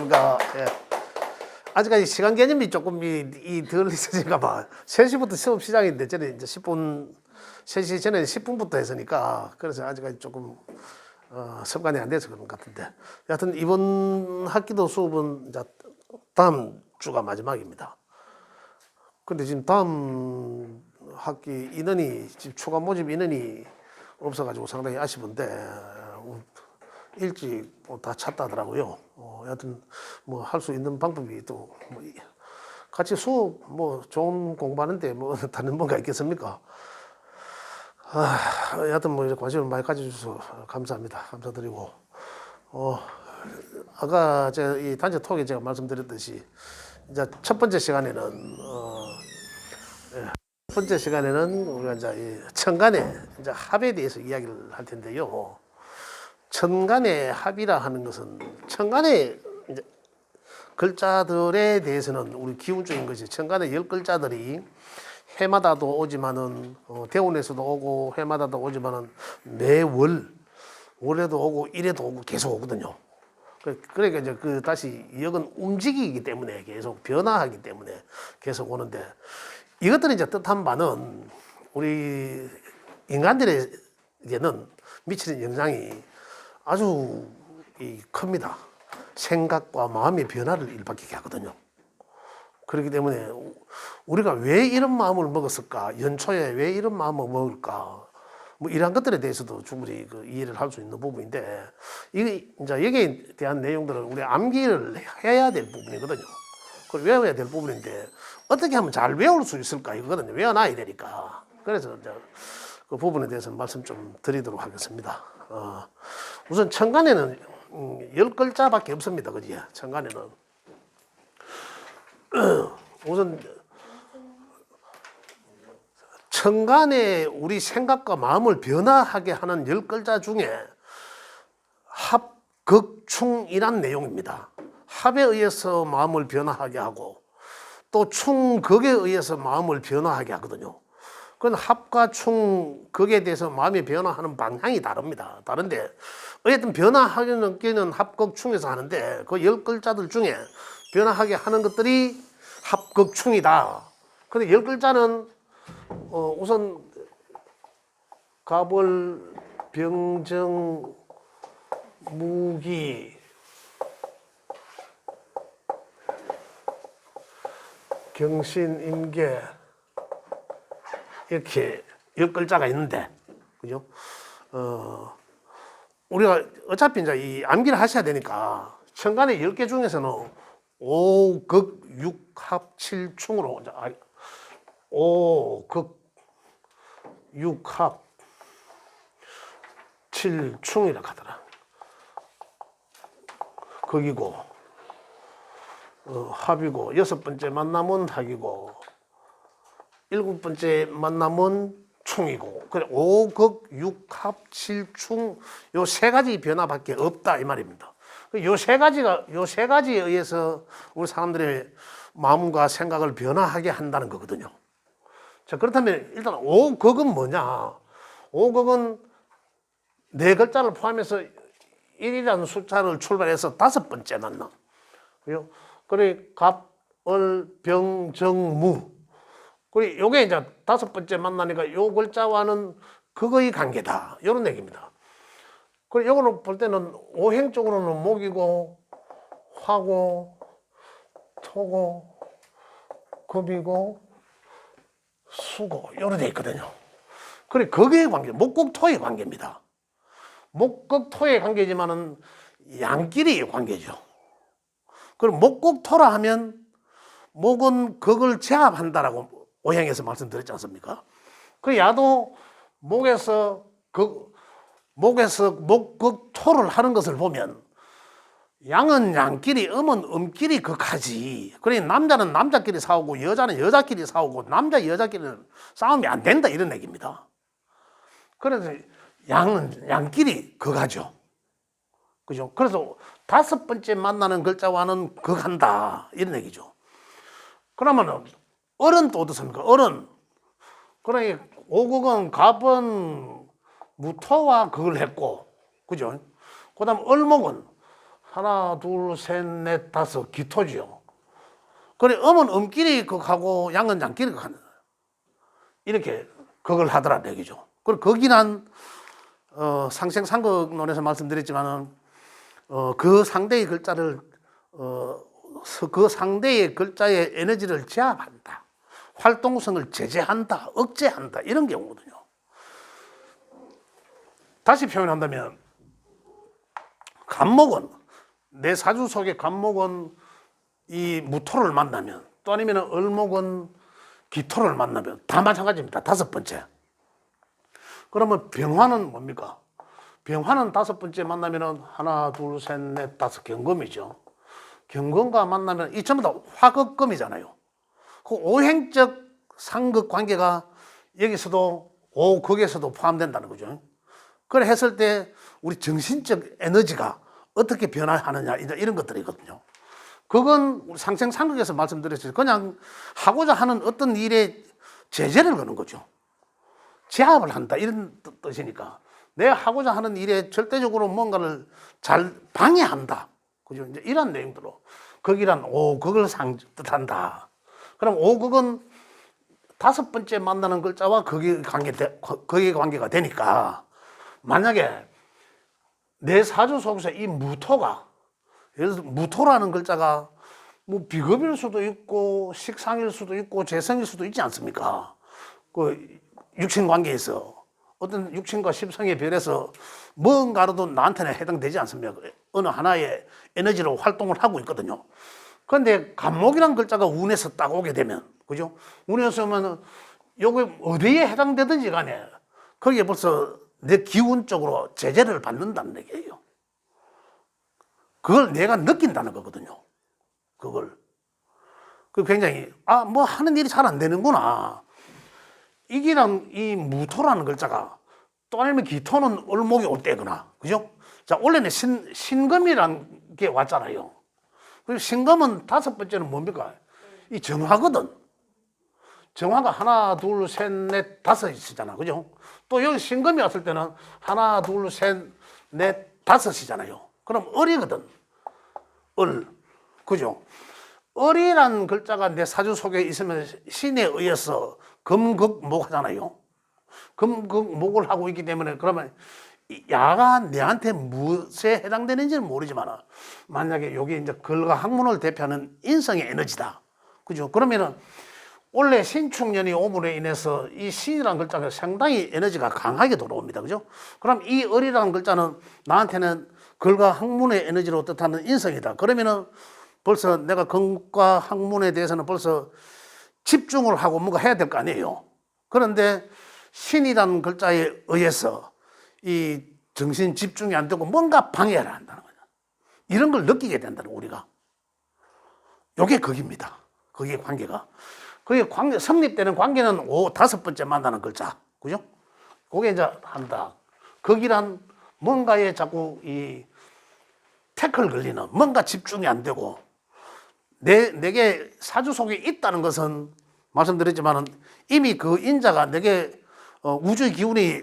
안녕하십니까. 예. 아직까지 시간 개념이 조금 덜 있으니까 봐. 3시부터 수업 시작인데 저는 이제 10분, 3시 전에 10분부터 했으니까 그래서 아직까지 조금 습관이 안 돼서 그런 것 같은데. 여하튼 이번 학기도 수업은 이제 다음 주가 마지막입니다. 근데 지금 다음 학기 인원이 지금 추가 모집 인원이 없어가지고 상당히 아쉬운데 일찍 다 찼다더라고요. 여하튼 뭐 할 수 있는 방법이 또 뭐 같이 수업 뭐 좋은 공부하는데 뭐 다른 뭔가 있겠습니까? 여하튼 뭐 관심을 많이 가져주셔서 감사합니다. 감사드리고 아까 제가 이 단체 톡에 제가 말씀드렸듯이 이제 첫 번째 시간에는 첫 번째 시간에는 우리가 이제 이 천간의 이제 합에 대해서 이야기를 할 텐데요. 천간의 합이라 하는 것은 천간의 이제 글자들에 대해서는 우리 기본적인 것이 천간의 10글자들이 해마다도 오지만은 대운에서도 오고 해마다도 오지만은 매월 월에도 오고 일에도 오고 계속 오거든요. 그러니까 이제 그 다시 역은 움직이기 때문에 계속 변화하기 때문에 계속 오는데 이것들이 이제 뜻한 바는 우리 인간들에게는 미치는 영향이 아주 큽니다. 생각과 마음의 변화를 일으키게 하거든요. 그렇기 때문에 우리가 왜 이런 마음을 먹었을까? 연초에 왜 이런 마음을 먹을까? 뭐 이러한 것들에 대해서도 충분히 그 이해를 할 수 있는 부분인데 이게 이제 여기에 대한 내용들을 우리 암기를 해야 될 부분이거든요. 그걸 외워야 될 부분인데 어떻게 하면 잘 외울 수 있을까 이거거든요. 외워놔야 되니까. 그래서 이제 그 부분에 대해서 말씀 좀 드리도록 하겠습니다. 우선 천간에는 10글자밖에 없습니다. 그지? 천간에는 우선 천간에 우리 생각과 마음을 변화하게 하는 10글자 중에 합극충이란 내용입니다. 합에 의해서 마음을 변화하게 하고 또 충극에 의해서 마음을 변화하게 하거든요. 그건 합과 충극에 대해서 마음이 변화하는 방향이 다릅니다. 다른데 어쨌든 변화하는 게는 합극충에서 하는데 그 10글자들 중에 변화하게 하는 것들이 합극충이다. 근데 10글자는 우선 갑을, 병정, 무기, 경신, 임계 이렇게 10글자가 있는데 그죠? 우리가 어차피 이제 이 암기를 하셔야 되니까 천간의 10개 중에서는 5, 극, 6, 합, 7, 충으로 이제 5, 극, 6, 합, 7, 충이라 하더라. 극이고 합이고 여섯 번째 만남은 합이고 일곱 번째 만남은 충이고 그래 5, 극, 6, 합, 7, 충 요 세 가지 변화밖에 없다 이 말입니다. 요 세 가지에 의해서 우리 사람들의 마음과 생각을 변화하게 한다는 거거든요. 자, 그렇다면 일단 5극은 뭐냐? 5극은 네 글자를 포함해서 1이라는 숫자를 출발해서 5번째 만남. 그래 갑, 을, 병, 정, 무. 그래 요게 이제 5번째 만나니까 요 글자와는 극의 관계다. 이런 얘기입니다. 그래 요거는 볼 때는 오행 쪽으로는 목이고 화고 토고 금이고 수고 이렇게 돼 있거든요. 그래 거기에 관계, 목국토의 관계입니다. 목국토의 관계지만은 양끼리의 관계죠. 그럼 목국토라 하면 목은 극을 제압한다라고 오행에서 말씀드렸지 않습니까? 그 야도 목에서 목극토를 하는 것을 보면 양은 양끼리, 음은 음끼리 극하지. 그래 남자는 남자끼리 싸우고 여자는 여자끼리 싸우고 남자 여자끼리는 싸움이 안 된다 이런 얘기입니다. 그래서 양은 양끼리 극하죠. 그죠? 그래서 5번째 만나는 글자와는 극한다 이런 얘기죠. 그러면 을은 또 어떻습니까? 을은 그러니 오극은 갑은 무토와 극을 했고, 그죠? 그다음 을목은 하나, 둘, 셋, 넷, 다섯, 기토지요. 그래, 음은 음끼리 극하고 양은 양끼리 극하는 거예요. 이렇게 극을 하더란 얘기죠. 그리고 극이란, 상생상극론에서 말씀드렸지만은, 그 상대의 글자를, 그 상대의 글자의 에너지를 제압한다. 활동성을 제재한다. 억제한다. 이런 경우거든요. 다시 표현한다면, 간목은, 내 사주 속의 간목은 이 무토를 만나면, 또 아니면 을목은 기토를 만나면 다 마찬가지입니다. 다섯 번째. 그러면 병화는 뭡니까? 병화는 다섯 번째 만나면은 하나, 둘, 셋, 넷, 다섯 경금이죠. 경금과 만나면 이 전부 다 화극금이잖아요. 그 오행적 상극 관계가 여기서도 오극에서도 포함된다는 거죠. 그래 했을 때 우리 정신적 에너지가 어떻게 변화하느냐 이런 것들이거든요. 그건 우리 상생상극에서 말씀드렸죠. 그냥 하고자 하는 어떤 일에 제재를 거는 거죠. 제압을 한다 이런 뜻이니까 내 하고자 하는 일에 절대적으로 뭔가를 잘 방해한다. 그죠? 이제 이런 내용들로 극이란 오극을 뜻한다. 그럼 오극은 다섯 번째 만나는 글자와 극의 관계가 되니까 만약에 내 사주 속에서 이 무토가 예를 들어서 무토라는 글자가 뭐 비겁일 수도 있고 식상일 수도 있고 재성일 수도 있지 않습니까? 그 육신 관계에서 어떤 육신과 십성의 별에서 뭔가로도 나한테는 해당되지 않습니까? 어느 하나의 에너지로 활동을 하고 있거든요. 그런데 간목이라는 글자가 운에서 딱 오게 되면, 그죠? 운에서 오면 요게 어디에 해당되든지 간에 거기에 벌써 내 기운적으로 제재를 받는다는 얘기예요. 그걸 내가 느낀다는 거거든요. 그걸. 그 굉장히, 뭐 하는 일이 잘 안 되는구나. 이기랑 이 무토라는 글자가 또 아니면 기토는 을목이 올 때거나, 그죠? 자, 원래는 신금이라는 게 왔잖아요. 그리고 신금은 다섯 번째는 뭡니까? 이 정화거든. 정화가 하나, 둘, 셋, 넷, 다섯이잖아. 그죠? 또 여기 신금이 왔을 때는 하나, 둘, 셋, 넷, 다섯이잖아요. 그럼 을이거든. 을. 그죠? 을이라는 글자가 내 사주 속에 있으면 신에 의해서 금극목 하잖아요. 금극목을 하고 있기 때문에 그러면 야가 내한테 무엇에 해당되는지는 모르지만 만약에 여기 이제 글과 학문을 대표하는 인성의 에너지다. 그죠? 그러면은 원래 신축년이 오므로 인해서 이 신이라는 글자가 상당히 에너지가 강하게 들어옵니다. 그죠? 그럼 이 을이라는 글자는 나한테는 글과 학문의 에너지로 뜻하는 인성이다. 그러면은 벌써 내가 글과 학문에 대해서는 벌써 집중을 하고 뭔가 해야 될 거 아니에요. 그런데 신이라는 글자에 의해서 이 정신 집중이 안 되고 뭔가 방해를 한다는 거죠. 이런 걸 느끼게 된다는 우리가. 요게 극입니다. 극의 관계가. 그게 성립되는 관계는 다섯 번째 만나는 글자. 그죠? 그게 이제 한다. 극이란 뭔가에 자꾸 이 태클 걸리는 뭔가 집중이 안 되고 내게 사주 속에 있다는 것은 말씀드렸지만은 이미 그 인자가 내게 우주의 기운이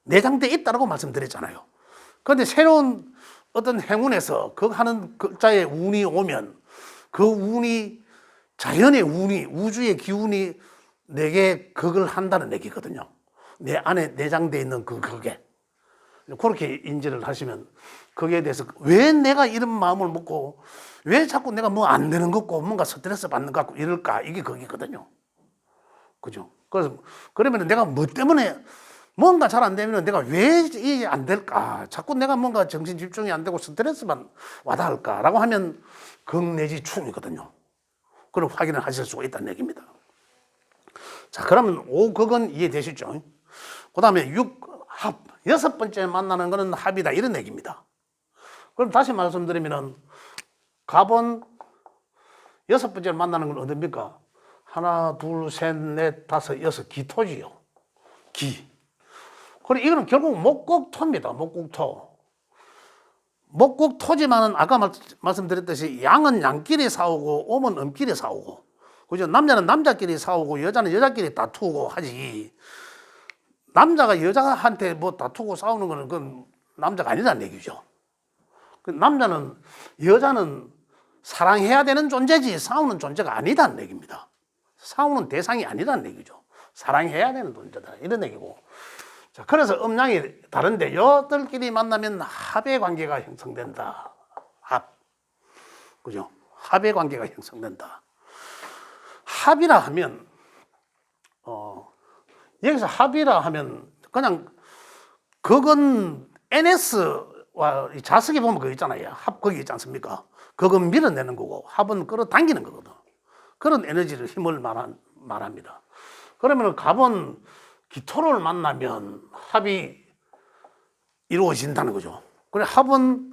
내장돼 있다고 말씀드렸잖아요. 그런데 새로운 어떤 행운에서 그 하는 글자에 운이 오면 그 운이 자연의 운이 우주의 기운이 내게 그걸 한다는 얘기거든요. 내 안에 내장돼 있는 그게 그렇게 인지를 하시면 거기에 대해서 왜 내가 이런 마음을 먹고 왜 자꾸 내가 뭐 안 되는 것 같고 뭔가 스트레스 받는 것 같고 이럴까 이게 거기거든요. 그죠? 그래서 그러면 내가 뭐 때문에 뭔가 잘 안 되면 내가 왜 이게 안 될까? 자꾸 내가 뭔가 정신 집중이 안 되고 스트레스만 와닿을까라고 하면 극 내지 충이거든요. 그걸 확인을 하실 수가 있다는 얘기입니다. 자, 그러면 오극은 이해되시죠? 그 다음에 합, 여섯 번째 만나는 것은 합이다 이런 얘기입니다. 그럼 다시 말씀드리면은 갑은 여섯 번째 만나는 건 어딥니까? 하나, 둘, 셋, 넷, 다섯, 여섯 기토지요. 기. 그래 이거는 결국 목국토입니다. 목국토. 목국토지만은 아까 말씀드렸듯이 양은 양끼리 싸우고 음은 음끼리 싸우고 그죠? 남자는 남자끼리 싸우고 여자는 여자끼리 다투고 하지. 남자가 여자한테 뭐 다투고 싸우는 거는 그건 남자가 아니라는 얘기죠. 그 남자는, 여자는 사랑해야 되는 존재지 싸우는 존재가 아니다는 얘기입니다. 싸우는 대상이 아니다는 얘기죠. 사랑해야 되는 존재다 이런 얘기고. 자, 그래서 음양이 다른데 여들끼리 만나면 합의 관계가 형성된다. 합, 그죠? 합의 관계가 형성된다. 합이라 하면 여기서 합이라 하면 그냥 그건 NS와 자석에 보면 그거 있잖아요. 합 거기 있지 않습니까? 그건 밀어내는 거고 합은 끌어당기는 거거든. 그런 에너지를 힘을 말합니다. 그러면 갑은 기토를 만나면 합이 이루어진다는 거죠. 그래 합은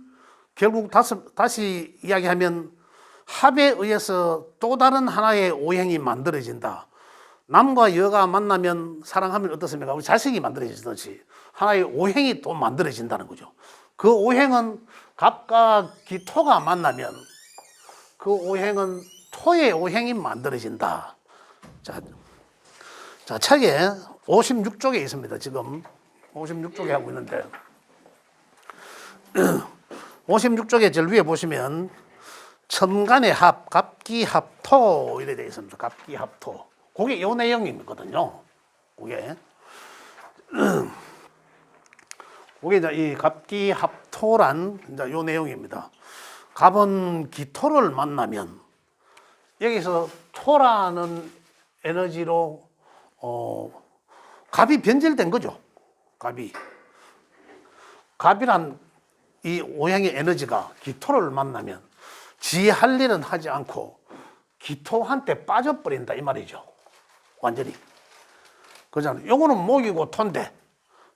결국 다시 이야기하면 합에 의해서 또 다른 하나의 오행이 만들어진다. 남과 여가 만나면 사랑하면 어떻습니까? 우리 자식이 만들어지듯이 하나의 오행이 또 만들어진다는 거죠. 그 오행은 갑과 기토가 만나면 그 오행은 토의 오행이 만들어진다. 자, 책에 56쪽에 있습니다. 지금 56쪽에 하고 있는데 56쪽에 제일 위에 보시면 천간의 합, 갑기합토 이렇게 되어 있습니다. 갑기합토. 그게 요 내용이거든요. 그게 이제 이 갑기합토란 이제 요 내용입니다. 갑은 기토를 만나면 여기서 토라는 에너지로 갑이 변질된 거죠. 갑이란 이 오행의 에너지가 기토를 만나면 지 할 일은 하지 않고 기토한테 빠져버린다 이 말이죠. 완전히. 그잖아요. 요거는 목이고 토인데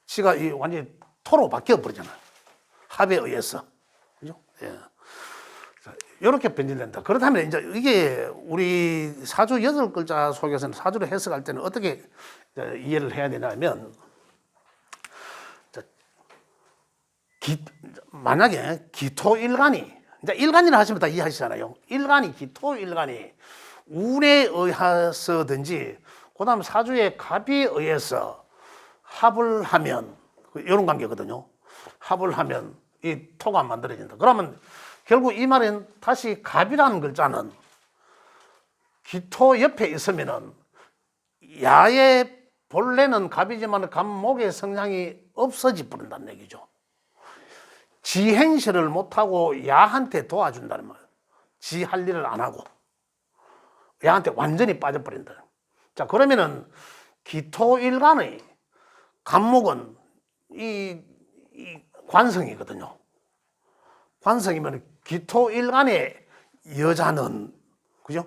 지가 이 완전히 토로 바뀌어 버리잖아요. 합에 의해서. 그죠? 예. 이렇게 변질된다. 그렇다면 이제 이게 우리 사주 8글자 속에서는 사주를 해석할 때는 어떻게 이해를 해야 되냐면 만약에 기토일간이 이제 일간이라 하시면 다 이해하시잖아요. 기토일간이 운에 의해서든지 그다음 사주의 갑에 의해서 합을 하면 이런 관계거든요. 합을 하면 이 토가 만들어진다. 그러면 결국 이 말은 다시 갑이라는 글자는 기토 옆에 있으면은 야의 본래는 갑이지만 갑목의 성향이 없어져 버린다는 얘기죠. 지 행실을 못하고 야한테 도와준다는 말이에요. 지 할 일을 안 하고 야한테 완전히 빠져버린다. 자, 그러면은 기토일간의 갑목은 이 관성이거든요. 관성이면 기토일간의 여자는, 그죠?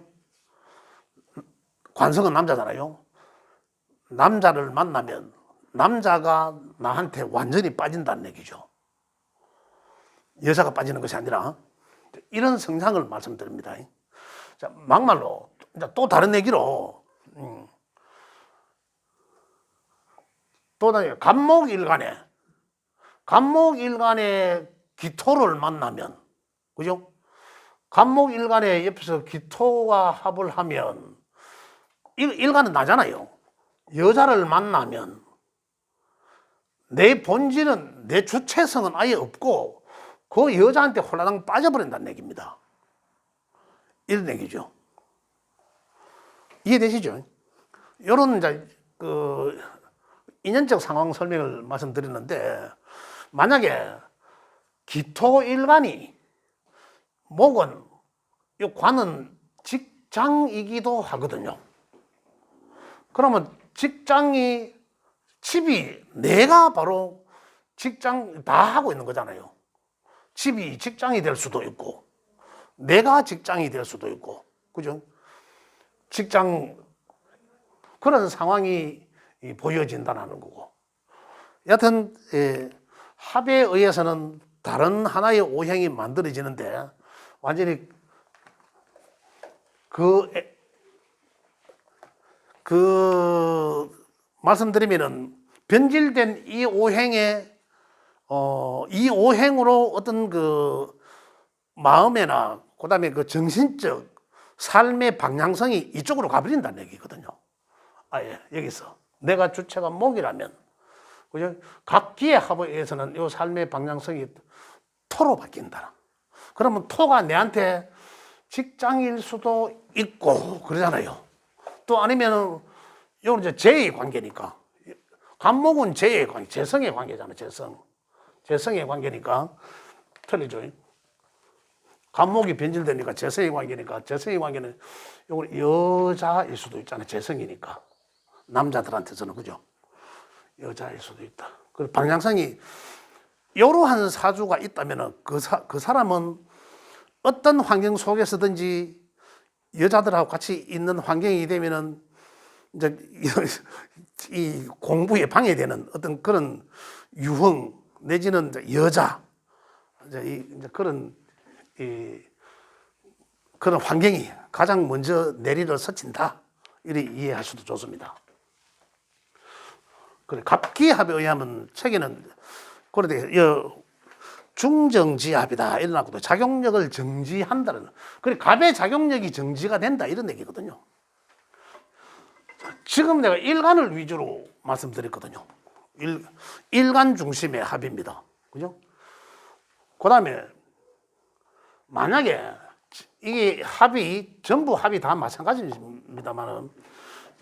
관성은 남자잖아요. 남자를 만나면 남자가 나한테 완전히 빠진다는 얘기죠. 여자가 빠지는 것이 아니라 이런 성향을 말씀드립니다. 자, 막말로 또 다른 얘기로 또 다른 갑목일간의 기토를 만나면, 그죠? 갑목일간의 옆에서 기토와 합을 하면 일간은 나잖아요. 여자를 만나면 내 본질은, 내 주체성은 아예 없고 그 여자한테 홀라당 빠져버린다는 얘기입니다. 이런 얘기죠. 이해되시죠? 이런 이제 그 인연적 상황 설명을 말씀드렸는데, 만약에 기토일간이 목은, 이 관은 직장이기도 하거든요. 그러면 집이 내가 바로 직장 다 하고 있는 거잖아요. 집이 직장이 될 수도 있고 내가 직장이 될 수도 있고, 그죠? 그런 상황이 보여진다는 거고. 여하튼 합에 의해서는 다른 하나의 오행이 만들어지는데 완전히 말씀드리면은 변질된 이 오행으로 어떤 그 마음이나 그다음에 그 정신적 삶의 방향성이 이쪽으로 가버린다는 얘기거든요. 아예 여기서 내가 주체가 목이라면, 그죠? 각기의 합에 의해서는 이 삶의 방향성이 토로 바뀐다. 그러면 토가 내한테 직장일 수도 있고 그러잖아요. 또 아니면 이건 이제 재의 관계니까. 간목은 재의 관계, 재성의 관계잖아. 재성의 관계니까 틀리죠. 간목이 변질되니까 재성의 관계니까. 재성의 관계는 이건 여자일 수도 있잖아요. 재성이니까. 남자들한테서는 그죠? 여자일 수도 있다. 그 방향성이 이러한 사주가 있다면은 그 사람은 어떤 환경 속에서든지 여자들하고 같이 있는 환경이 되면은 이제 이 공부에 방해되는 어떤 그런 유흥 내지는 여자 이제 그런 그런 환경이 가장 먼저 내리를 스친다 이렇게 이해할 수도 좋습니다. 그래 갑기합에 의하면 책에는 그런데 중정지합이다 이러나고도 작용력을 정지한다는 그래 갑의 작용력이 정지가 된다 이런 얘기거든요. 지금 내가 일간을 위주로 말씀드렸거든요. 일간 중심의 합입니다. 그죠? 그 다음에 만약에 이게 전부 합이 다 마찬가지입니다만은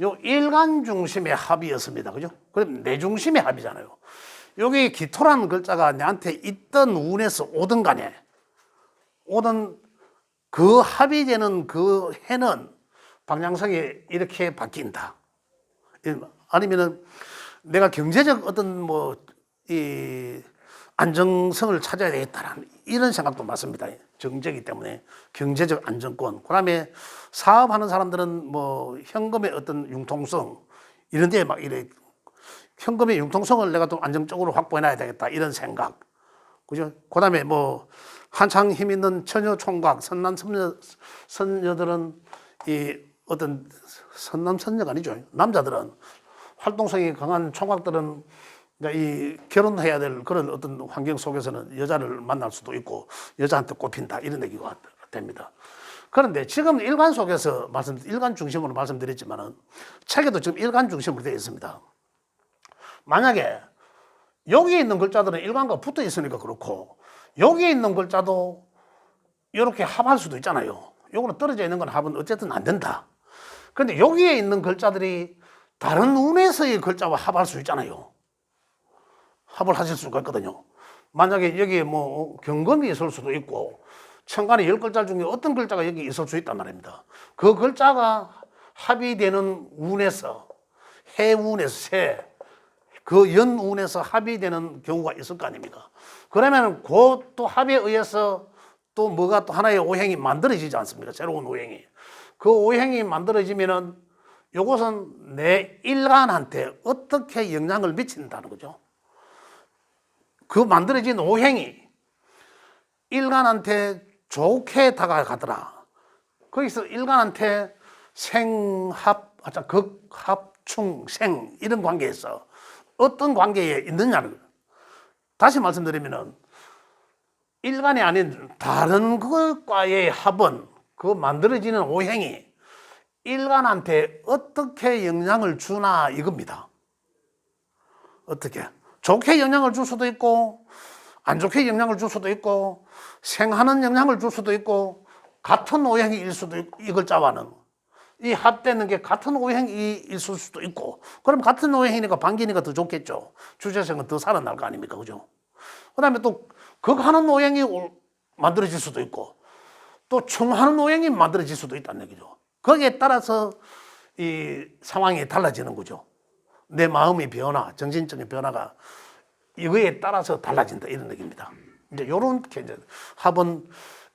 요 일간 중심의 합이었습니다. 그죠? 그럼 내 중심의 합이잖아요. 여기 기토라는 글자가 내한테 있던 운에서 오든 간에 오든 그 합이 되는 그 해는 방향성이 이렇게 바뀐다. 아니면은 내가 경제적 어떤 이 안정성을 찾아야 되겠다라는 이런 생각도 맞습니다. 정제이기 때문에 경제적 안정권. 그다음에 사업하는 사람들은 현금의 어떤 융통성 이런 데에 막 이래 현금의 융통성을 내가 또 안정적으로 확보해놔야 되겠다 이런 생각. 그죠? 그다음에 한창 힘 있는 처녀 총각 선남 선녀들은 이 어떤 선남 선녀가 아니죠. 남자들은 활동성이 강한 총각들은 이 결혼해야 될 그런 어떤 환경 속에서는 여자를 만날 수도 있고 여자한테 꼽힌다 이런 얘기가 됩니다. 그런데 지금 일간 속에서 일간 중심으로 말씀드렸지만은 책에도 지금 일간 중심으로 되어 있습니다. 만약에 여기에 있는 글자들은 일간과 붙어 있으니까 그렇고 여기에 있는 글자도 이렇게 합할 수도 있잖아요. 요거는 떨어져 있는 건 합은 어쨌든 안 된다. 그런데 여기에 있는 글자들이 다른 운에서의 글자와 합할 수 있잖아요. 합을 하실 수가 있거든요. 만약에 여기에 경금이 있을 수도 있고 천간에 10글자 중에 어떤 글자가 여기 있을 수 있단 말입니다. 그 글자가 합이 되는 운에서 해운에서 그 연운에서 합이 되는 경우가 있을 거 아닙니까? 그러면 그 또 합에 의해서 또 뭐가 또 하나의 오행이 만들어지지 않습니까? 새로운 오행이. 그 오행이 만들어지면은 이것은 내 일간한테 어떻게 영향을 미친다는 거죠. 그 만들어진 오행이 일간한테 좋게 다가가더라. 거기서 일간한테 생합, 극합, 충생 이런 관계에서 어떤 관계에 있느냐는 거예요. 다시 말씀드리면은 일간이 아닌 다른 것과의 합은 그 만들어지는 오행이 일간한테 어떻게 영향을 주나 이겁니다. 어떻게? 좋게 영향을 줄 수도 있고 안 좋게 영향을 줄 수도 있고 생하는 영향을 줄 수도 있고 같은 오행일 수도 있고 이 글자와는 이 합되는 게 같은 오행이 있을 수도 있고 그럼 같은 오행이니까 반기니까 더 좋겠죠. 주제성은 더 살아날 거 아닙니까? 그죠? 그 다음에 또 극하는 오행이 만들어질 수도 있고 또 충하는 오행이 만들어질 수도 있다는 얘기죠. 거기에 따라서 이 상황이 달라지는 거죠. 내 마음의 변화, 정신적인 변화가 이거에 따라서 달라진다 이런 얘기입니다. 이제 이런 합은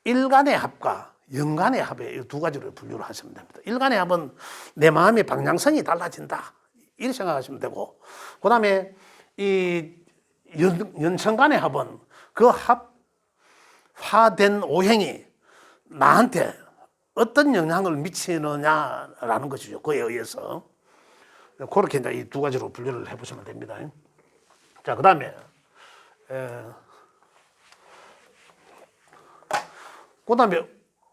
일간의 합과 연간의 합의 이 두 가지로 분류를 하시면 됩니다. 일간의 합은 내 마음의 방향성이 달라진다 이렇게 생각하시면 되고, 그 다음에 이 연천간의 합은 그 합화된 오행이 나한테 어떤 영향을 미치느냐라는 것이죠. 그에 의해서 그렇게 이제 이 두 가지로 분류를 해보시면 됩니다. 자, 그 다음에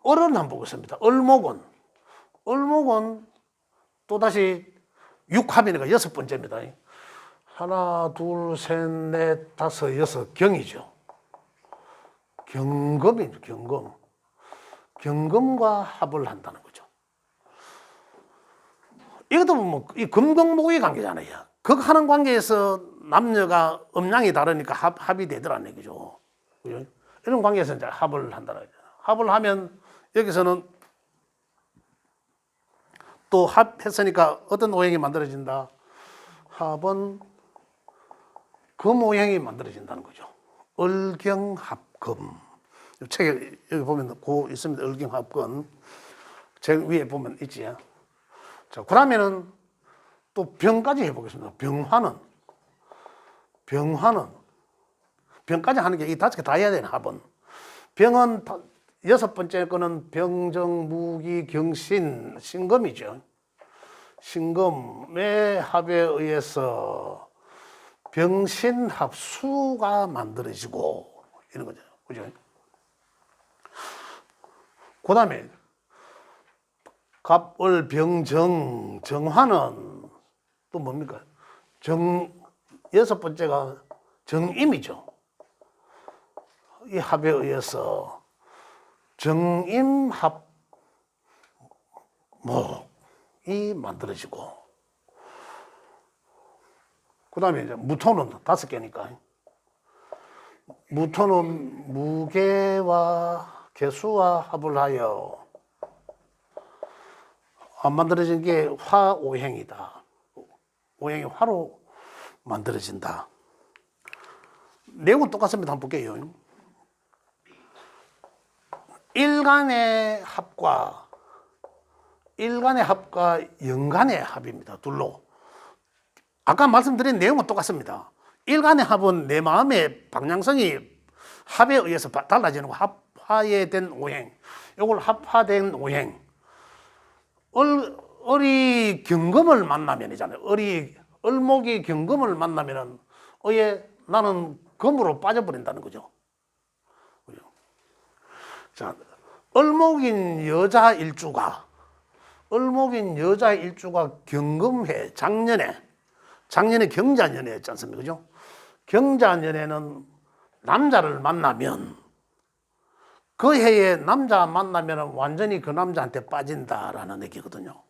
을은 한번 보겠습니다. 을목은 또다시 육합이니까 여섯 번째입니다. 하나, 둘, 셋, 넷, 다섯, 여섯 경이죠. 경금이죠, 경금. 경금과 합을 한다는 거죠. 이것도 뭐, 이 금경목의 관계잖아요. 극하는 관계에서 남녀가 음양이 다르니까 합이 되더라는 얘기죠. 그죠? 이런 관계에서 이제 합을 한다는 거죠. 합을 하면 여기서는 또 합했으니까 어떤 오행이 만들어진다? 합은 금 오행이 만들어진다는 거죠. 을경합금. 책에 여기 보면 고 있습니다. 을경합금. 제일 위에 보면 있지. 자, 그러면은 또 병까지 해보겠습니다. 병까지 하는 게 이 5개 다 해야 되는 합은. 병은 6번째 거는 병정무기 경신 신금이죠. 신금의 합에 의해서 병신합수가 만들어지고 이런 거죠. 그죠? 그 다음에 갑을병정 정화는 또 뭡니까? 6번째가 정임이죠. 이 합에 의해서 정임합목이 만들어지고, 그 다음에 이제 무토는 5개니까 무토는 무게와 개수와 합을 하여 안 만들어진 게 화오행이다. 오행이 화로 만들어진다. 내용은 똑같습니다. 한번 볼게요. 일간의 합과 연간의 합입니다. 둘로. 아까 말씀드린 내용은 똑같습니다. 일간의 합은 내 마음의 방향성이 합에 의해서 달라지는 거. 합화된 오행. 이걸 합화된 오행. 을이 경금을 만나면이잖아요. 을목이 경금을 만나면은 나는 금으로 빠져버린다는 거죠. 자, 을목인 여자 일주가 경금해 작년에 경자년이었지 않습니까? 그죠? 경자년에는 남자를 만나면 그 해에 남자 만나면 완전히 그 남자한테 빠진다라는 얘기거든요.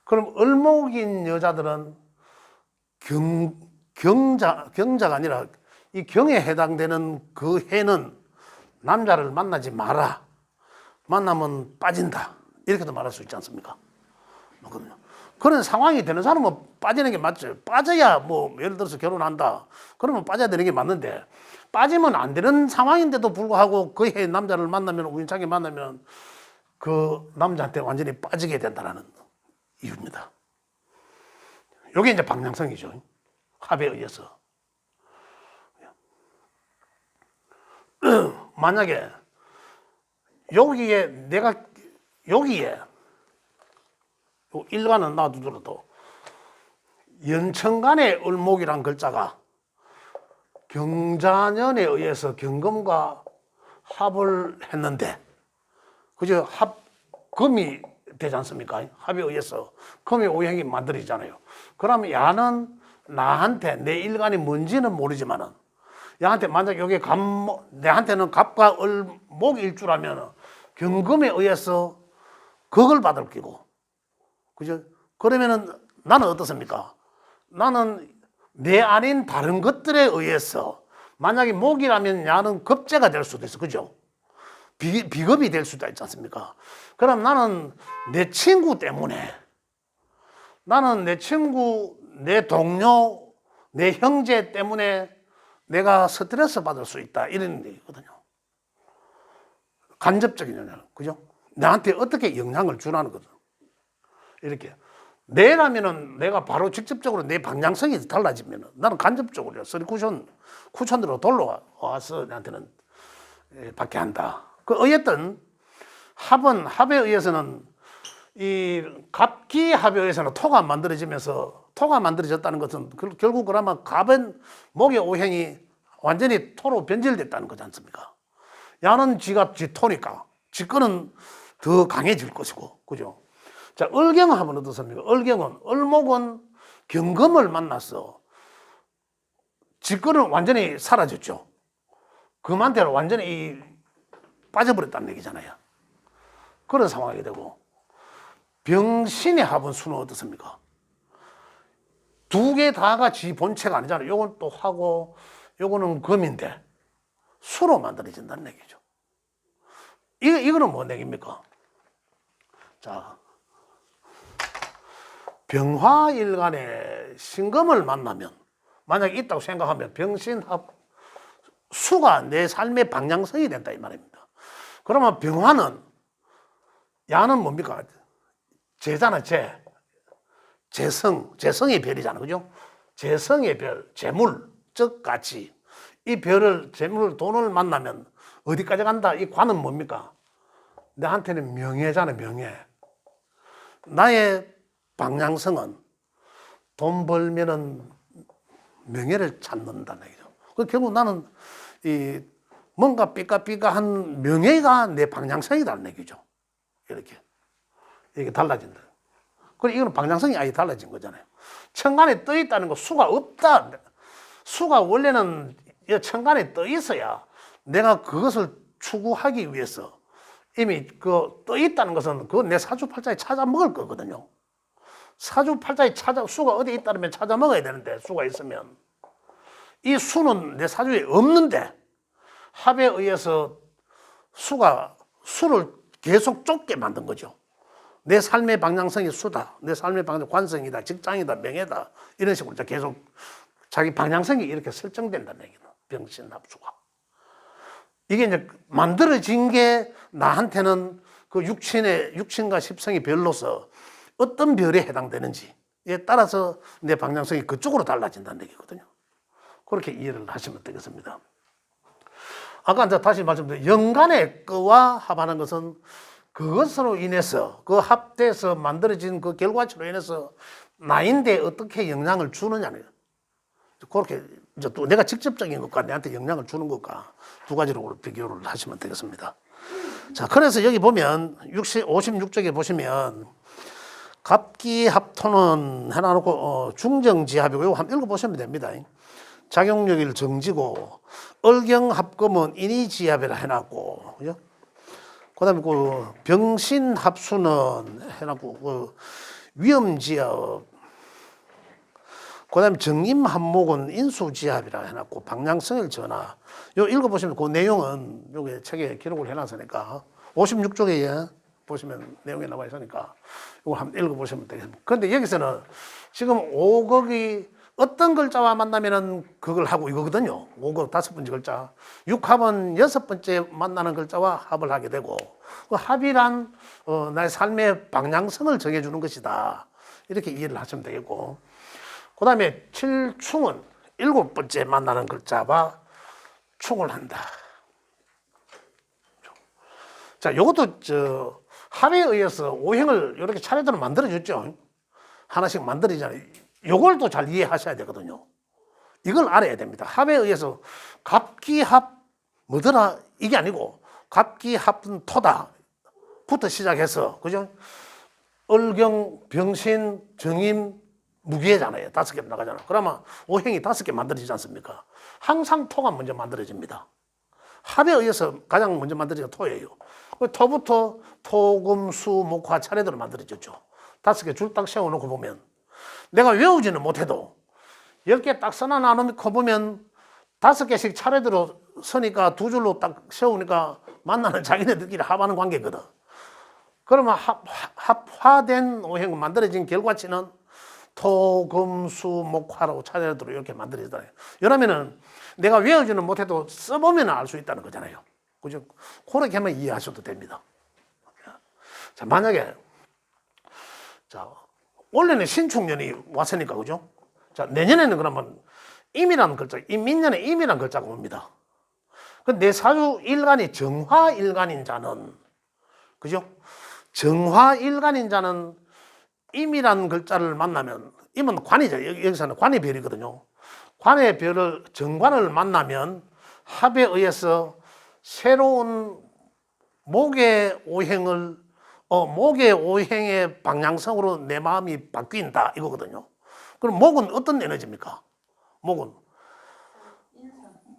그럼 을목인 여자들은 경자가 아니라 이 경에 해당되는 그 해는 남자를 만나지 마라. 만나면 빠진다. 이렇게도 말할 수 있지 않습니까? 그런 상황이 되는 사람은 빠지는 게 맞죠. 빠져야 뭐 예를 들어서 결혼한다. 그러면 빠져야 되는 게 맞는데 빠지면 안 되는 상황인데도 불구하고 그 해에 남자를 만나면 우연찮게 만나면 그 남자한테 완전히 빠지게 된다는 이유입니다. 이게 이제 방향성이죠. 합에 의해서. 만약에 여기에 일간은 놔두더라도 연천간의 을목이란 글자가 경자년에 의해서 경금과 합을 했는데, 그죠? 금이 되지 않습니까? 합에 의해서 금이 오행이 만들어지잖아요. 그러면 야는 나한테 내 일간이 뭔지는 모르지만은 야한테 만약 여기 내한테는 갑과 을목이 일주라면 경금에 의해서 극을 받을 끼고, 그죠? 그러면은 나는 어떻습니까? 나는 내 아닌 다른 것들에 의해서 만약에 목이라면 야는 급제가 될 수도 있어, 그죠? 비급이 될 수도 있지 않습니까? 그럼 나는 내 친구 때문에, 나는 내 친구, 내 동료, 내 형제 때문에 내가 스트레스 받을 수 있다, 이런 얘기거든요. 간접적인 영향, 그죠? 나한테 어떻게 영향을 주라는 거죠. 이렇게 내라면은 내가 바로 직접적으로 내 방향성이 달라지면은 나는 간접적으로 쓰리 쿠션으로 돌아와서 나한테는 받게 한다. 그 어쨌든 합에 의해서는 이 갑기 합에 의해서는 토가 만들어졌다는 것은 결국 그러면 갑은 목의 오행이 완전히 토로 변질됐다는 거지 않습니까? 야는 지 토니까 지 거는 더 강해질 것이고, 그죠? 자, 을경합은 어떻습니까? 을목은 경금을 만났어. 지 거는 완전히 사라졌죠. 그만대로 완전히 빠져버렸다는 얘기잖아요. 그런 상황이 되고, 병신의 합은 수는 어떻습니까? 두 개 다가 지 본체가 아니잖아요. 요건 또 화고 요거는 금인데 수로 만들어진다는 얘기죠. 이거는 뭔 얘기입니까? 자, 병화일간에 신금을 만나면, 만약에 있다고 생각하면 병신합 수가 내 삶의 방향성이 된다 이 말입니다. 그러면 병화는, 야는 뭡니까? 재잖아, 재성의 별이잖아, 그죠? 재성의 별, 재물, 즉 가치. 이 별을, 재물, 돈을 만나면 어디까지 간다? 이 관은 뭡니까? 나한테는 명예잖아, 명예. 나의 방향성은 돈 벌면은 명예를 찾는다는 얘기죠. 그 결국 나는 뭔가 삐까삐까한 명예가 내 방향성이라는 얘기죠. 이렇게 달라진다. 그리고 이거는 방향성이 아예 달라진 거잖아요. 천간에 떠 있다는 거, 수가 없다. 수가 원래는 천간에 떠 있어야 내가 그것을 추구하기 위해서 이미 떠 있다는 것은 그거 내 사주팔자에 찾아 먹을 거거든요. 사주팔자에 수가 어디 있다면 찾아 먹어야 되는데, 수가 있으면. 이 수는 내 사주에 없는데, 합에 의해서 수를 계속 좁게 만든 거죠. 내 삶의 방향성이 수다. 내 삶의 방향 관성이다. 직장이다. 명예다. 이런 식으로 계속 자기 방향성이 이렇게 설정된다는 얘기다. 병신합수가. 이게 이제 만들어진 게 나한테는 그 육신과 십성의 별로서 어떤 별에 해당되는지에 따라서 내 방향성이 그쪽으로 달라진다는 얘기거든요. 그렇게 이해를 하시면 되겠습니다. 아까 이제 다시 말씀드린 연간의 거와 합하는 것은 그것으로 인해서, 그 합돼서 만들어진 그 결과치로 인해서 나인데 어떻게 영향을 주느냐는, 그렇게 이제 또 내가 직접적인 것과 내한테 영향을 주는 것과 두 가지로 비교를 하시면 되겠습니다. 자, 그래서 여기 보면 56쪽에 보시면 갑기합토는 해놔놓고 중정지합이고 이거 한번 읽어보시면 됩니다. 작용력일 정지고 을경합금은 인이지합이라 해놨고, 그죠? 그 다음에 그 병신합수는 해놨고, 그 위험지합, 그 다음에 정임합목은 인수지합이라 해놨고, 방향성일 전화. 요 읽어보시면 그 내용은 여기 책에 기록을 해놨으니까, 56쪽에 보시면 내용이 나와 있으니까, 이거 한번 읽어보시면 되겠습니다. 그런데 여기서는 지금 5극이 어떤 글자와 만나면은 그걸 하고 이거거든요. 5극 5번째 글자. 6합은 6번째 만나는 글자와 합을 하게 되고, 그 합이란 나의 삶의 방향성을 정해주는 것이다. 이렇게 이해를 하시면 되겠고, 그 다음에 7충은 7번째 만나는 글자와 충을 한다. 자, 요것도 합에 의해서 오행을 이렇게 차례대로 만들어줬죠. 하나씩 만들어지잖아요. 요걸 또 잘 이해하셔야 되거든요. 이걸 알아야 됩니다. 합에 의해서 갑기합 뭐더라 이게 아니고 갑기합은 토다 부터 시작해서, 그죠? 을경, 병신, 정임, 무기해잖아요. 5개 나가잖아. 그러면 오행이 5개 만들어지지 않습니까? 항상 토가 먼저 만들어집니다. 합에 의해서 가장 먼저 만들어지는 토예요. 토부터 토, 금, 수, 목, 화 차례대로 만들어졌죠. 5개 줄 딱 세워놓고 보면 내가 외우지는 못해도 10개 딱 써놔놓고 보면 5개씩 차례대로 서니까 두 줄로 딱 세우니까 만나는 자기네들끼리 합하는 관계거든. 그러면 합화된 오행 만들어진 결과치는 토, 금, 수, 목, 화라고 차례대로 이렇게 만들어지잖아요. 이러면은 내가 외우지는 못해도 써보면 알 수 있다는 거잖아요. 그죠? 그렇게 하면 이해하셔도 됩니다. 자, 만약에, 자, 원래는 신축년이 왔으니까, 그죠? 자, 내년에는 그러면 임이라는 글자, 민년에 임이라는 글자가 옵니다. 내 사주 일간이 정화일간인 자는, 그죠? 정화일간인 자는 임이라는 글자를 만나면, 임은 관이죠. 여기서는 관의 별이거든요. 관의 별을, 정관을 만나면 합에 의해서 새로운 목의 오행의 방향성으로 내 마음이 바뀐다 이거거든요. 그럼 목은 어떤 에너지입니까? 목은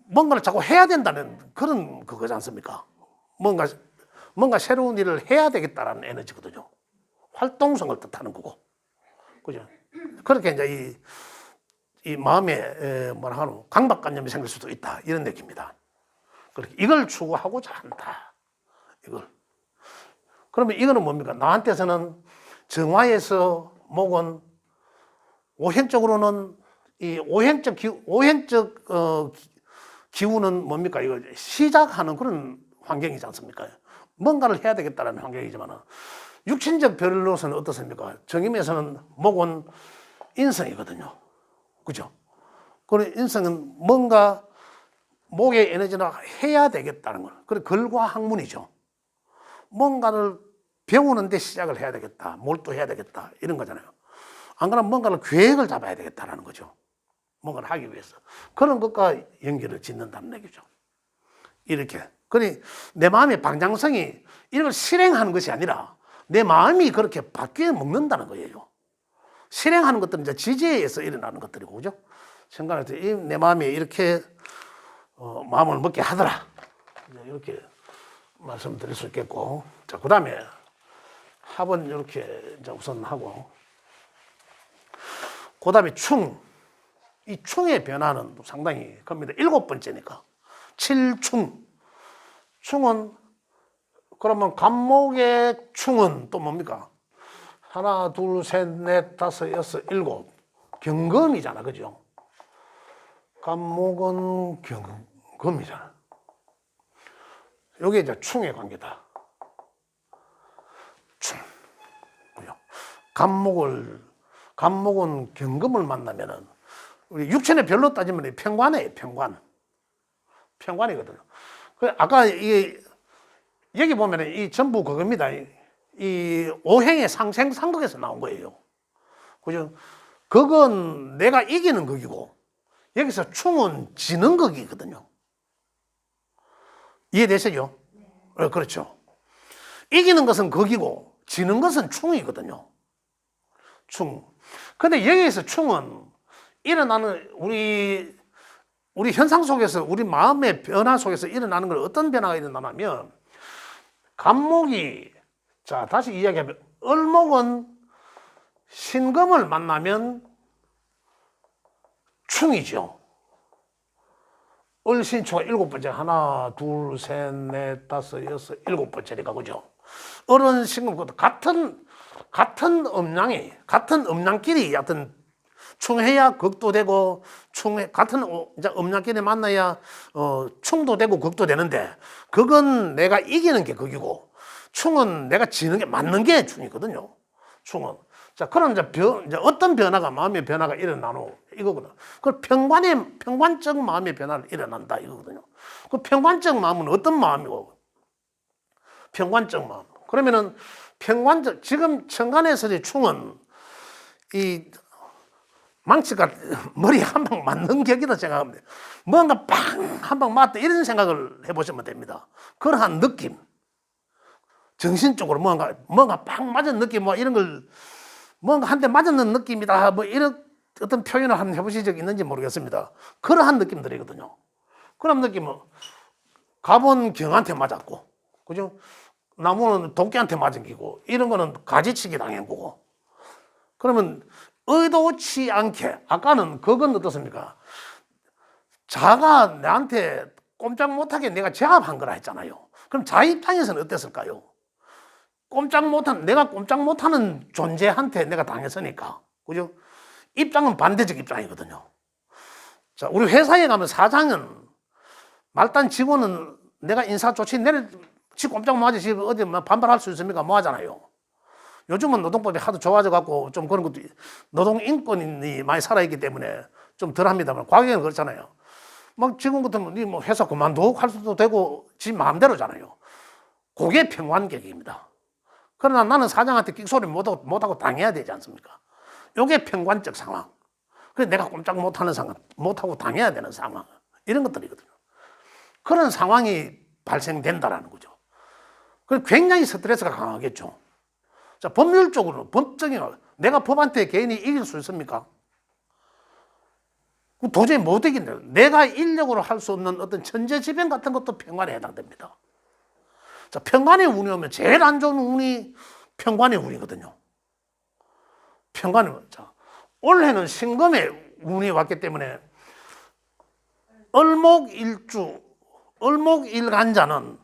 뭔가를 자꾸 해야 된다는 그런 그거지 않습니까? 뭔가 새로운 일을 해야 되겠다라는 에너지거든요. 활동성을 뜻하는 거고. 그죠? 그렇게 이제 이 마음에 뭐라 하노 강박관념이 생길 수도 있다. 이런 얘기입니다. 그렇게 이걸 추구하고자 한다. 이걸. 그러면 이거는 뭡니까? 나한테서는 정화에서 목은 오행적으로는 이 오행적 기운은 뭡니까? 이거 시작하는 그런 환경이지 않습니까? 뭔가를 해야 되겠다는 환경이지만 육신적 별로서는 어떻습니까? 정임에서는 목은 인성이거든요. 그죠? 그런 인성은 뭔가 목의 에너지나 해야 되겠다는 걸. 그래 걸과학문이죠. 뭔가를 배우는데 시작을 해야 되겠다. 몰두해야 되겠다. 이런 거잖아요. 안 그러면 뭔가를 계획을 잡아야 되겠다는 거죠. 뭔가를 하기 위해서. 그런 것과 연결을 짓는다는 얘기죠. 이렇게. 그러니 내 마음의 방향성이 이걸 실행하는 것이 아니라 내 마음이 그렇게 바뀌어 먹는다는 거예요. 실행하는 것들은 이제 지지에서 일어나는 것들이고, 그죠? 생각할 때 내 마음이 이렇게 마음을 먹게 하더라. 이렇게 말씀드릴 수 있겠고. 자, 그 다음에 합은 이렇게 이제 우선 하고. 그 다음에 충. 이 충의 변화는 상당히 큽니다. 7번째니까. 7충. 충은, 그러면 간목의 충은 또 뭡니까? 하나, 둘, 셋, 넷, 다섯, 여섯, 일곱. 경금이잖아. 그죠? 간목은 경금이잖아. 이게 이제 충의 관계다. 충. 간목은 경금을 만나면은 우리 육천의 별로 따지면 평관이에요. 평관이거든요. 아까 여기 보면은 이 전부 그겁니다. 이 오행의 상생 상극에서 나온 거예요. 그죠? 극은 내가 이기는 극이고 여기서 충은 지는 극이거든요. 이해되시죠? 네. 그렇죠. 이기는 것은 극이고 지는 것은 충이거든요. 충. 근데 여기에서 충은 일어나는 우리 현상 속에서 우리 마음의 변화 속에서 일어나는 걸 어떤 변화가 일어나냐면 간목이 자 다시 이야기하면 을목은 신금을 만나면 충이죠. 을신초가 7번째 하나 둘 셋 넷 다섯 여섯 7번째니까 그죠. 을은 신금 같은 음양이 같은 음양끼리 하여튼 충해야 극도 되고 같은 이제 음양끼리 만나야 충도 되고 극도 되는데 극은 내가 이기는 게 극이고 충은 내가 지는 게 맞는 게 충이거든요. 충은. 자, 그럼 이제 어떤 변화가 마음의 변화가 일어나노 이거거든. 그 평관적 마음의 변화를 일어난다 이거거든요. 그 평관적 마음은 어떤 마음이고? 평관적 마음. 그러면은 지금 천간에서의 충은 이 망치가 머리에 한 방 맞는 격이다 생각하면 돼요. 뭔가 빵 한 방 맞다 이런 생각을 해보시면 됩니다. 그러한 느낌. 정신적으로 뭔가 빵 맞은 느낌 뭐 이런 걸 뭔가 한 대 맞았는 느낌이다 뭐 이런 어떤 표현을 한번 해보신 적 있는지 모르겠습니다. 그러한 느낌들이거든요. 그런 느낌은 갑은 경한테 맞았고 그죠? 나무는 도끼한테 맞은 기고 이런 거는 가지치기 당한 거고 그러면 의도치 않게 아까는 그건 어떻습니까? 자가 나한테 꼼짝 못하게 내가 제압한 거라 했잖아요. 그럼 자 입장에서는 어땠을까요? 내가 꼼짝 못하는 존재한테 내가 당했으니까 그죠? 입장은 반대적 입장이거든요. 자, 우리 회사에 가면 사장은 말단 직원은 내가 인사 조치 지 꼼짝 못 하지 어디 반발할 수 있습니까? 뭐 하잖아요. 요즘은 노동법이 하도 좋아져 갖고 좀 그런 것도 노동 인권이 많이 살아있기 때문에 좀 덜합니다만 과거에는 그렇잖아요. 막 지금 같으면 뭐 회사 그만두고 할 수도 되고 지 마음대로잖아요. 그게 평관격입니다. 그러나 나는 사장한테 끽소리 못하고 당해야 되지 않습니까? 이게 평관적 상황. 그래서 내가 꼼짝 못하는 상황, 못하고 당해야 되는 상황. 이런 것들이거든요. 그런 상황이 발생된다라는 거죠. 그럼 굉장히 스트레스가 강하겠죠. 자, 법률적으로, 법적인, 내가 법한테 개인이 이길 수 있습니까? 도저히 못 되겠네요. 내가 인력으로 할 수 없는 어떤 천재지변 같은 것도 편관에 해당됩니다. 자, 편관의 운이 오면 제일 안 좋은 운이 편관의 운이거든요. 편관의 운. 자, 올해는 신금의 운이 왔기 때문에 을목일주, 을목일간자는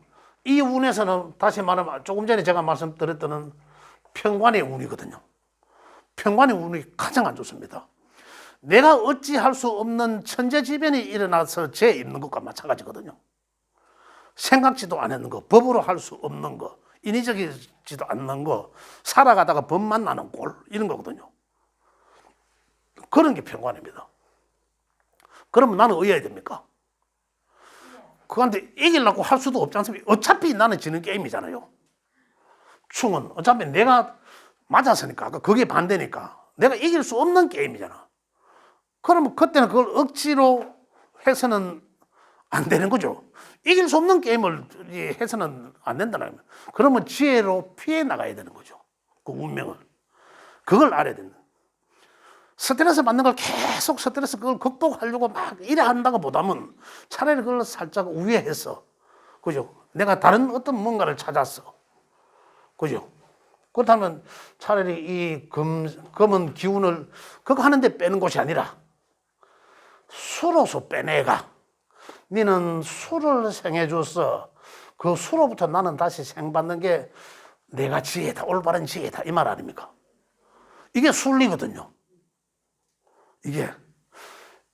이 운에서는 다시 말하면 조금 전에 제가 말씀드렸던 편관의 운이거든요. 편관의 운이 가장 안 좋습니다. 내가 어찌할 수 없는 천재지변이 일어나서 죄 입는 것과 마찬가지거든요. 생각지도 않았는 거, 법으로 할 수 없는 거, 인위적이지도 않는 거, 살아가다가 법 만나는 꼴, 이런 거거든요. 그런 게 편관입니다. 그러면 나는 어여야 됩니까? 그한테 이기려고 할 수도 없지 않습니까? 어차피 나는 지는 게임이잖아요. 충은 어차피 내가 맞았으니까, 그게 반대니까 내가 이길 수 없는 게임이잖아. 그러면 그때는 그걸 억지로 해서는 안 되는 거죠. 이길 수 없는 게임을 해서는 안 된다는 거예요. 그러면 지혜로 피해 나가야 되는 거죠. 그 운명을. 그걸 알아야 된다. 스트레스 받는 걸 계속 스트레스 그걸 극복하려고 막 이래 한다고 보다는 차라리 그걸 살짝 우회해서, 그죠? 내가 다른 어떤 뭔가를 찾았어. 그죠? 그렇다면 차라리 이 검은 기운을 그거 하는데 빼는 것이 아니라 수로서 빼내가. 너는 수를 생해줬어. 그 수로부터 나는 다시 생받는 게 내가 지혜다, 올바른 지혜다, 이 말 아닙니까? 이게 순리거든요.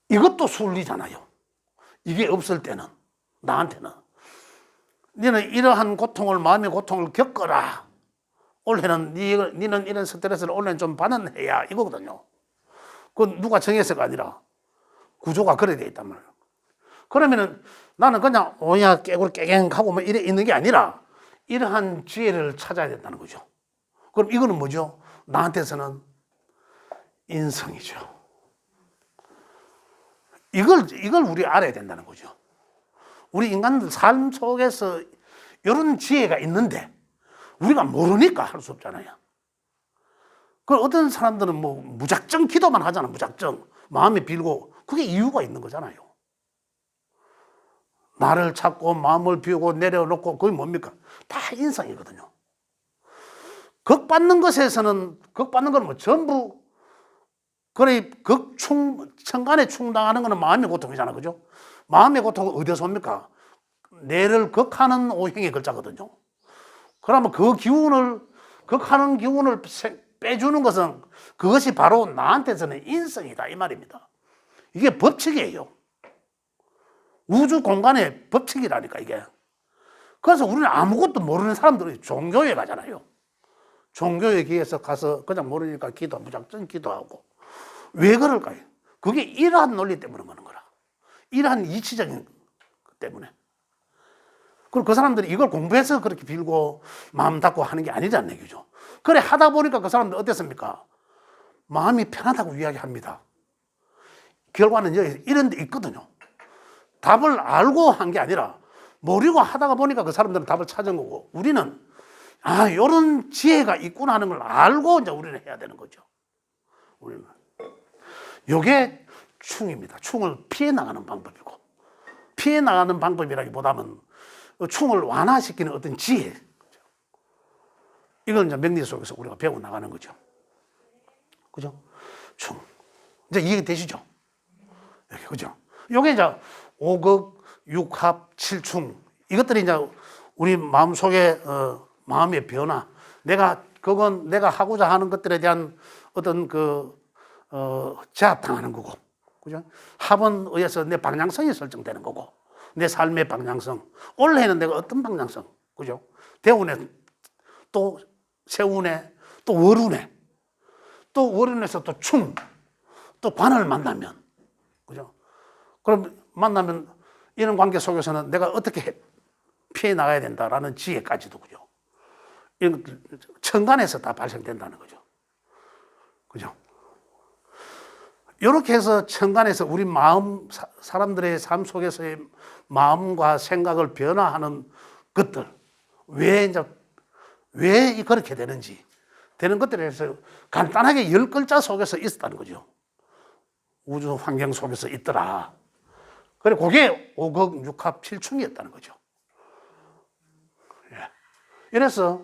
이것도 순리잖아요. 이게 없을 때는, 나한테는. 너는 이러한 고통을, 마음의 고통을 겪어라. 올해는 너는 이런 스트레스를 올해는 좀 받아내야 이거거든요. 그건 누가 정해서가 아니라 구조가 그래 돼 있단 말이에요. 그러면은 나는 그냥 오야 깨구리 깨갱하고 뭐 이래 있는 게 아니라 이러한 지혜를 찾아야 된다는 거죠. 그럼 이거는 뭐죠? 나한테서는 인성이죠. 이걸 우리 알아야 된다는 거죠. 우리 인간들 삶 속에서 이런 지혜가 있는데 우리가 모르니까 할 수 없잖아요. 그 어떤 사람들은 뭐 무작정 기도만 하잖아. 무작정 마음이 빌고 그게 이유가 있는 거잖아요. 나를 찾고 마음을 비우고 내려놓고 그게 뭡니까? 다 인성이거든요. 극받는 것에서는 극받는 건 뭐 전부 그래 천간에 충당하는 거는 마음의 고통이잖아, 그죠? 마음의 고통은 어디서 옵니까? 뇌를 극하는 오행의 글자거든요. 그러면 그 기운을 극하는 기운을 빼주는 것은 그것이 바로 나한테서는 인성이다 이 말입니다. 이게 법칙이에요. 우주 공간의 법칙이라니까 이게. 그래서 우리는 아무것도 모르는 사람들이 종교에 가잖아요. 종교에 기해서 가서 그냥 모르니까 무작정 기도하고. 왜 그럴까요? 그게 이러한 논리 때문에 그런 거라. 이러한 이치적인 것 때문에. 그리고 그 사람들이 이걸 공부해서 그렇게 빌고 마음 닫고 하는 게 아니라는 얘기죠. 그래 하다 보니까 그 사람들 어땠습니까? 마음이 편하다고 이야기합니다. 결과는 여기 이런 데 있거든요. 답을 알고 한 게 아니라 모르고 하다가 보니까 그 사람들은 답을 찾은 거고, 우리는 이런 지혜가 있구나 하는 걸 알고 이제 우리는 해야 되는 거죠. 우리는. 요게 충입니다. 충을 피해 나가는 방법이고, 피해 나가는 방법이라기보다는 충을 완화시키는 어떤 지혜. 이걸 이제 명리 속에서 우리가 배워 나가는 거죠. 그죠? 충. 이제 이해되시죠? 그죠? 요게 이제 5극, 6합, 7충. 이것들이 이제 우리 마음 속에, 마음의 변화. 그건 내가 하고자 하는 것들에 대한 어떤 제압당하는 거고. 그죠? 합은 의해서 내 방향성이 설정되는 거고. 내 삶의 방향성. 올해는 내가 어떤 방향성. 그죠? 대운에, 또 세운에, 또 월운에, 또 월운에서 또 충, 또 관을 만나면. 그죠? 그럼 만나면 이런 관계 속에서는 내가 어떻게 피해 나가야 된다라는 지혜까지도, 그죠? 이런 천간에서 다 발생된다는 거죠. 그죠? 이렇게 해서 천간에서 우리 마음, 사람들의 삶 속에서의 마음과 생각을 변화하는 것들, 왜 그렇게 되는 것들에 대해서 간단하게 10글자 속에서 있었다는 거죠. 우주 환경 속에서 있더라. 그래, 그게 5급 6합 7충이었다는 거죠. 예. 이래서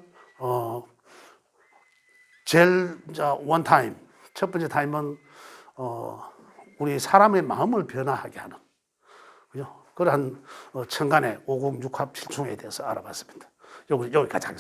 제일 원 타임, 첫 번째 타임은 우리 사람의 마음을 변화하게 하는, 그죠? 그러한 천간의 5급 6합 7충에 대해서 알아봤습니다. 여기까지 하겠습니다.